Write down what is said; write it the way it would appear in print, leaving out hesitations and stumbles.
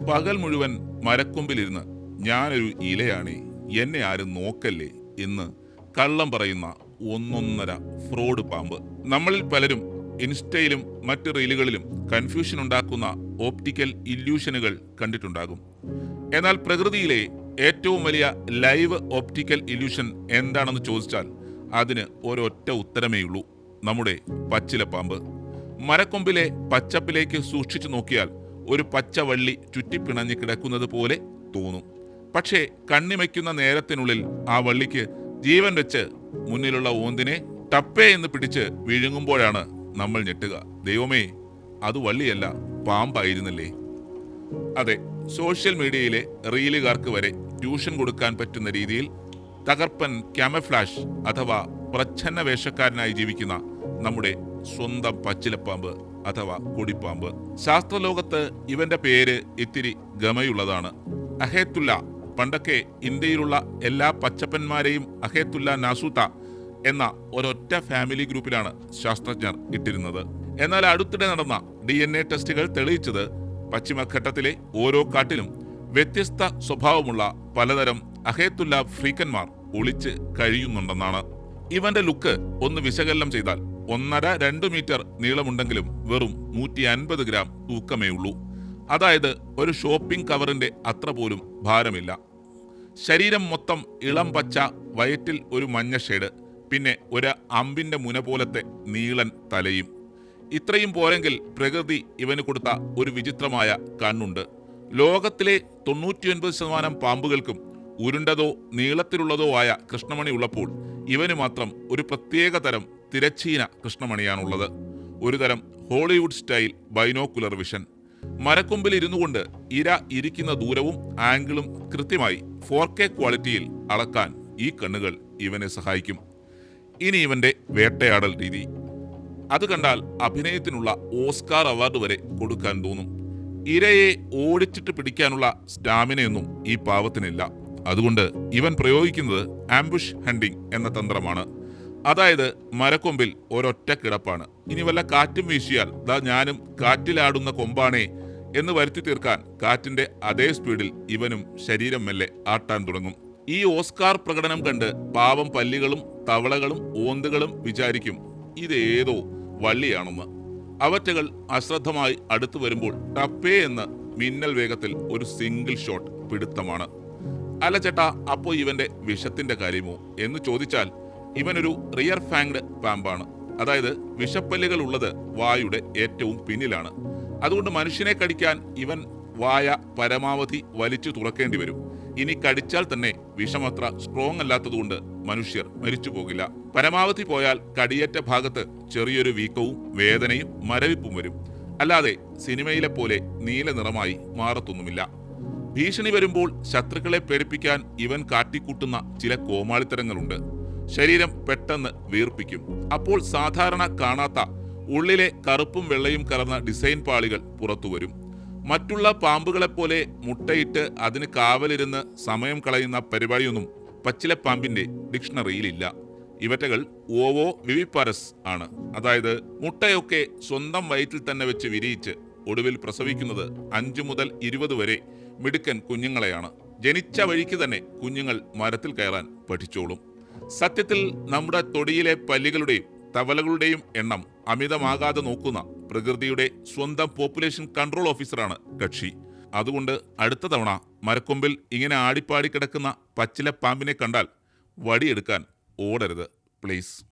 പകൽ മുഴുവൻ മരക്കൊമ്പിലിരുന്ന് ഞാനൊരു ഇലയാണേ, എന്നെ ആരും നോക്കല്ലേ എന്ന് കള്ളം പറയുന്ന ഒന്നൊന്നര ഫ്രോഡ് പാമ്പ്. നമ്മളിൽ പലരും ഇൻസ്റ്റയിലും മറ്റ് റീലുകളിലും കൺഫ്യൂഷൻ ഉണ്ടാക്കുന്ന ഓപ്റ്റിക്കൽ ഇല്യൂഷനുകൾ കണ്ടിട്ടുണ്ടാകും. എന്നാൽ പ്രകൃതിയിലെ ഏറ്റവും വലിയ ലൈവ് ഓപ്റ്റിക്കൽ ഇല്യൂഷൻ എന്താണെന്ന് ചോദിച്ചാൽ അതിന് ഒരൊറ്റ ഉത്തരമേയുള്ളൂ: നമ്മുടെ പച്ചിലപ്പാമ്പ്. മരക്കൊമ്പിലെ പച്ചപ്പിലേക്ക് സൂക്ഷിച്ചു നോക്കിയാൽ ഒരു പച്ചവള്ളി ചുറ്റിപ്പിണഞ്ഞ് കിടക്കുന്നത് പോലെ തോന്നും. പക്ഷേ കണ്ണിമയ്ക്കുന്ന നേരത്തിനുള്ളിൽ ആ വള്ളിക്ക് ജീവൻ വെച്ച് മുന്നിലുള്ള ഓന്തിനെ ടപ്പേ എന്ന് പിടിച്ച് വിഴുങ്ങുമ്പോഴാണ് നമ്മൾ ഞെട്ടുക. ദൈവമേ, അത് വള്ളിയല്ല, പാമ്പായിരുന്നില്ലേ? അതെ, സോഷ്യൽ മീഡിയയിലെ റീലുകാർക്ക് വരെ ട്യൂഷൻ കൊടുക്കാൻ പറ്റുന്ന രീതിയിൽ തകർപ്പൻ ക്യാമഫ്ലാഷ് അഥവാ പ്രച്ഛന്ന വേഷക്കാരനായി ജീവിക്കുന്ന നമ്മുടെ സ്വന്തം പച്ചിലപ്പാമ്പ് അഥവാ കൊടിപ്പാമ്പ്. ശാസ്ത്രലോകത്ത് ഇവന്റെ പേര് ഇത്തിരി ഗമയുള്ളതാണ്: അഹേത്തുല്ല. പണ്ടൊക്കെ ഇന്ത്യയിലുള്ള എല്ലാ പച്ചപ്പന്മാരെയും അഹേത്തുല്ല നാസൂത്ത എന്ന ഒരൊറ്റ ഫാമിലി ഗ്രൂപ്പിലാണ് ശാസ്ത്രജ്ഞർ ഇട്ടിരുന്നത്. എന്നാൽ അടുത്തിടെ നടന്ന DNA ടെസ്റ്റുകൾ തെളിയിച്ചത് പശ്ചിമഘട്ടത്തിലെ ഓരോ കാട്ടിലും വ്യത്യസ്ത സ്വഭാവമുള്ള പലതരം അഹേത്തുല്ല ഫ്രീക്കന്മാർ ഒളിച്ച് കഴിയുന്നുണ്ടെന്നാണ്. ഇവന്റെ ലുക്ക് ഒന്ന് വിശകലനം ചെയ്താൽ 1.5-2 മീറ്റർ നീളമുണ്ടെങ്കിലും വെറും 150 ഗ്രാം തൂക്കമേ ഉള്ളൂ. അതായത് ഒരു ഷോപ്പിംഗ് കവറിന്റെ അത്ര പോലും ഭാരമില്ല. ശരീരം മൊത്തം ഇളം പച്ച, വയറ്റിൽ ഒരു മഞ്ഞ ഷേഡ്, പിന്നെ ഒരു അമ്പിന്റെ മുന പോലത്തെ നീളൻ തലയും. ഇത്രയും പോരെങ്കിൽ പ്രകൃതി ഇവന് കൊടുത്ത ഒരു വിചിത്രമായ കണ്ണുണ്ട്. ലോകത്തിലെ 99% പാമ്പുകൾക്കും ഉരുണ്ടതോ നീളത്തിലുള്ളതോ ആയ കൃഷ്ണമണി ഉള്ളപ്പോൾ ഇവന് മാത്രം ഒരു പ്രത്യേക തരം തിരച്ചീന കൃഷ്ണമണിയാണുള്ളത്. ഒരു തരം ഹോളിവുഡ് സ്റ്റൈൽ ബൈനോക്കുലർ വിഷൻ. മരക്കൊമ്പിൽ ഇരുന്നു കൊണ്ട് ഇര ഇരിക്കുന്ന ദൂരവും ആംഗിളും കൃത്യമായി 4K ക്വാളിറ്റിയിൽ അളക്കാൻ ഈ കണ്ണുകൾ ഇവനെ സഹായിക്കും. ഇനി ഇവന്റെ വേട്ടയാടൽ രീതി, അത് കണ്ടാൽ അഭിനയത്തിനുള്ള ഓസ്കാർ അവാർഡ് വരെ കൊടുക്കാൻ തോന്നും. ഇരയെ ഓടിച്ചിട്ട് പിടിക്കാനുള്ള സ്റ്റാമിനയൊന്നും ഈ പാവത്തിനില്ല. അതുകൊണ്ട് ഇവൻ പ്രയോഗിക്കുന്നത് ആംബുഷ് ഹണ്ടിങ് എന്ന തന്ത്രമാണ്. അതായത് മരക്കൊമ്പിൽ ഒരൊറ്റ കിടപ്പാണ്. ഇനി വല്ല കാറ്റും വീശിയാൽ ദാ ഞാനും കാറ്റിലാടുന്ന കൊമ്പാണേ എന്ന് വരുത്തി തീർക്കാൻ കാറ്റിന്റെ അതേ സ്പീഡിൽ ഇവനും ശരീരം മെല്ലെ ആട്ടാൻ തുടങ്ങും. ഈ ഓസ്കാർ പ്രകടനം കണ്ട് പാവം പല്ലികളും തവളകളും ഓന്തുകളും വിചാരിക്കും ഇതേതോ വള്ളിയാണെന്ന്. അവറ്റകൾ അശ്രദ്ധമായി അടുത്തു വരുമ്പോൾ ടപ്പേ എന്ന് മിന്നൽ വേഗത്തിൽ ഒരു സിംഗിൾ ഷോട്ട് പിടുത്തമാണ്. അല്ല ചേട്ടാ, അപ്പോ ഇവന്റെ വിഷത്തിന്റെ കാര്യമോ എന്ന് ചോദിച്ചാൽ ഇവനൊരു റിയർ ഫാങ്ഡ് പാമ്പാണ്. അതായത് വിഷപ്പല്ലുകൾ ഉള്ളത് വായുടെ ഏറ്റവും പിന്നിലാണ്. അതുകൊണ്ട് മനുഷ്യനെ കടിക്കാൻ ഇവൻ വായ പരമാവധി വലിച്ചു തുറക്കേണ്ടി വരും. ഇനി കടിച്ചാൽ തന്നെ വിഷമത്ര സ്ട്രോങ് അല്ലാത്തതുകൊണ്ട് മനുഷ്യർ മരിച്ചു പോകില്ല. പരമാവധി പോയാൽ കടിയേറ്റ ഭാഗത്ത് ചെറിയൊരു വീക്കവും വേദനയും മരവിപ്പും വരും. അല്ലാതെ സിനിമയിലെ പോലെ നീല നിറമായി മാറത്തൊന്നുമില്ല. ഭീഷണി വരുമ്പോൾ ശത്രുക്കളെ പേടിപ്പിക്കാൻ ഇവൻ കാട്ടിക്കൂട്ടുന്ന ചില കോമാളിത്തരങ്ങളുണ്ട്. ശരീരം പെട്ടെന്ന് വീർപ്പിക്കും. അപ്പോൾ സാധാരണ കാണാത്ത ഉള്ളിലെ കറുപ്പും വെള്ളയും കലർന്ന ഡിസൈൻ പാളികൾ പുറത്തുവരും. മറ്റുള്ള പാമ്പുകളെപ്പോലെ മുട്ടയിട്ട് അതിന് കാവലിരുന്ന് സമയം കളയുന്ന പരിപാടിയൊന്നും പച്ചിലപ്പാമ്പിന്റെ ഡിക്ഷണറിയിലില്ല. ഇവറ്റകൾ ഓവോ വിവിപാരസ് ആണ്. അതായത് മുട്ടയൊക്കെ സ്വന്തം വയറ്റിൽ തന്നെ വെച്ച് വിരിയിച്ച് ഒടുവിൽ പ്രസവിക്കുന്നത് 5 മുതൽ 20 വരെ മിടുക്കൻ കുഞ്ഞുങ്ങളെയാണ്. ജനിച്ച വഴിക്ക് തന്നെ കുഞ്ഞുങ്ങൾ മരത്തിൽ കയറാൻ പഠിച്ചോളും. സത്യത്തിൽ നമ്മുടെ തൊടിയിലെ പല്ലികളുടെയും തവലകളുടെയും എണ്ണം അമിതമാകാതെ നോക്കുന്ന പ്രകൃതിയുടെ സ്വന്തം പോപ്പുലേഷൻ കൺട്രോൾ ഓഫീസറാണ് കക്ഷി. അതുകൊണ്ട് അടുത്ത തവണ മരക്കൊമ്പിൽ ഇങ്ങനെ ആടിപ്പാടി കിടക്കുന്ന പച്ചിലപ്പാമ്പിനെ കണ്ടാൽ വടിയെടുക്കാൻ ഓടരുത് പ്ലീസ്.